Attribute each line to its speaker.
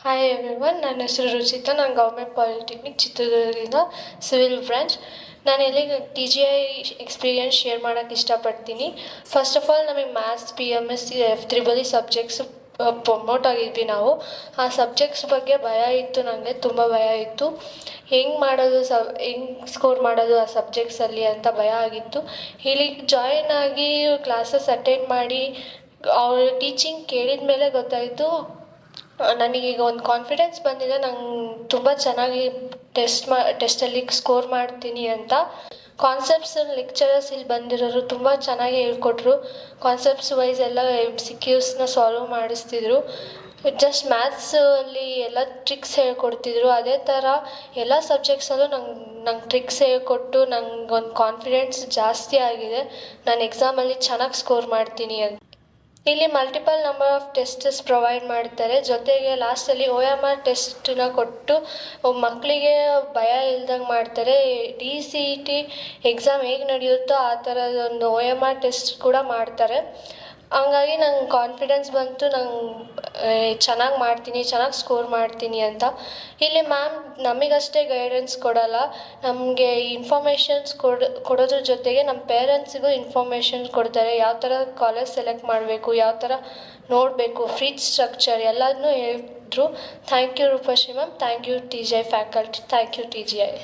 Speaker 1: Hi everyone, ನನ್ನ ಹೆಸರು ರುಚಿತಾ. ನಾನು ಗೌರ್ಮೆಂಟ್ ಪಾಲಿಟೆಕ್ನಿಕ್ ಚಿತ್ರದುರ್ಗದಿಂದ ಸಿವಿಲ್ ಬ್ರಾಂಚ್. ನಾನು ಎಲ್ಲಿಗೆ TGI ಎಕ್ಸ್ಪೀರಿಯನ್ಸ್ ಶೇರ್ ಮಾಡೋಕ್ಕೆ ಇಷ್ಟಪಡ್ತೀನಿ. ಫಸ್ಟ್ ಆಫ್ ಆಲ್, ನಮಗೆ maths, PMS, F3 subjects promote ಆಗಿದ್ವಿ ನಾವು. ಆ ಸಬ್ಜೆಕ್ಟ್ಸ್ ಬಗ್ಗೆ ಭಯ ಇತ್ತು, ನನಗೆ ತುಂಬ ಭಯ ಇತ್ತು. ಹೆಂಗೆ ಮಾಡೋದು, ಹೆಂಗೆ ಸ್ಕೋರ್ ಮಾಡೋದು ಆ ಸಬ್ಜೆಕ್ಟ್ಸಲ್ಲಿ ಅಂತ ಭಯ ಆಗಿತ್ತು. ಇಲ್ಲಿಗೆ ಜಾಯಿನ್ ಆಗಿ ಕ್ಲಾಸಸ್ ಅಟೆಂಡ್ ಮಾಡಿ ಅವ್ರ ಟೀಚಿಂಗ್ ಕೇಳಿದ ಮೇಲೆ ಗೊತ್ತಾಯಿತು, ನನಗೀಗ ಒಂದು ಕಾನ್ಫಿಡೆನ್ಸ್ ಬಂದಿದೆ. ನಂಗೆ ತುಂಬ ಚೆನ್ನಾಗಿ ಟೆಸ್ಟಲ್ಲಿ ಸ್ಕೋರ್ ಮಾಡ್ತೀನಿ ಅಂತ. ಕಾನ್ಸೆಪ್ಟ್ಸ್ ಲೆಕ್ಚರರ್ಸ್ ಇಲ್ಲಿ ಬಂದಿರೋರು ತುಂಬ ಚೆನ್ನಾಗಿ ಹೇಳ್ಕೊಟ್ರು. ಕಾನ್ಸೆಪ್ಟ್ಸ್ ವೈಸ್ ಎಲ್ಲ MCQsನ ಸಾಲ್ವ್ ಮಾಡಿಸ್ತಿದ್ರು. ಜಸ್ಟ್ ಮ್ಯಾಥ್ಸಲ್ಲಿ ಎಲ್ಲ ಟ್ರಿಕ್ಸ್ ಹೇಳ್ಕೊಡ್ತಿದ್ರು. ಅದೇ ಥರ ಎಲ್ಲ ಸಬ್ಜೆಕ್ಟ್ಸಲ್ಲೂ ನಂಗೆ ಟ್ರಿಕ್ಸ್ ಹೇಳ್ಕೊಟ್ಟು ನಂಗೆ ಒಂದು ಕಾನ್ಫಿಡೆನ್ಸ್ ಜಾಸ್ತಿ ಆಗಿದೆ. ನಾನು ಎಕ್ಸಾಮಲ್ಲಿ ಚೆನ್ನಾಗಿ ಸ್ಕೋರ್ ಮಾಡ್ತೀನಿ ಅಂತ. ಇಲ್ಲಿ ಮಲ್ಟಿಪಲ್ ನಂಬರ್ ಆಫ್ ಟೆಸ್ಟಸ್ ಪ್ರೊವೈಡ್ ಮಾಡ್ತಾರೆ. ಜೊತೆಗೆ ಲಾಸ್ಟಲ್ಲಿ OMR ಟೆಸ್ಟನ್ನ ಕೊಟ್ಟು ಮಕ್ಕಳಿಗೆ ಭಯ ಇಲ್ದಂಗೆ ಮಾಡ್ತಾರೆ. DCET ಎಕ್ಸಾಮ್ ಹೇಗೆ ನಡೆಯುತ್ತೋ ಆ ಥರದೊಂದು OMR ಟೆಸ್ಟ್ ಕೂಡ ಮಾಡ್ತಾರೆ. ಹಂಗಾಗಿ ನಂಗೆ ಕಾನ್ಫಿಡೆನ್ಸ್ ಬಂತು, ಚೆನ್ನಾಗಿ ಮಾಡ್ತೀನಿ, ಚೆನ್ನಾಗಿ ಸ್ಕೋರ್ ಮಾಡ್ತೀನಿ ಅಂತ. ಇಲ್ಲಿ ಮ್ಯಾಮ್ ನಮಗಷ್ಟೇ ಗೈಡೆನ್ಸ್ ಕೊಡೋಲ್ಲ, ನಮಗೆ ಇನ್ಫಾರ್ಮೇಷನ್ಸ್ ಕೊಡೋದ್ರ ಜೊತೆಗೆ ನಮ್ಮ ಪೇರೆಂಟ್ಸಿಗೂ ಇನ್ಫಾರ್ಮೇಷನ್ ಕೊಡ್ತಾರೆ. ಯಾವ ಥರ ಕಾಲೇಜ್ ಸೆಲೆಕ್ಟ್ ಮಾಡಬೇಕು, ಯಾವ ಥರ ನೋಡಬೇಕು, ಫೀಸ್ ಸ್ಟ್ರಕ್ಚರ್ ಎಲ್ಲದನ್ನೂ ಹೇಳಿದ್ರು. Thank you Rupashree ma'am, thank you TGI faculty, thank you TGI.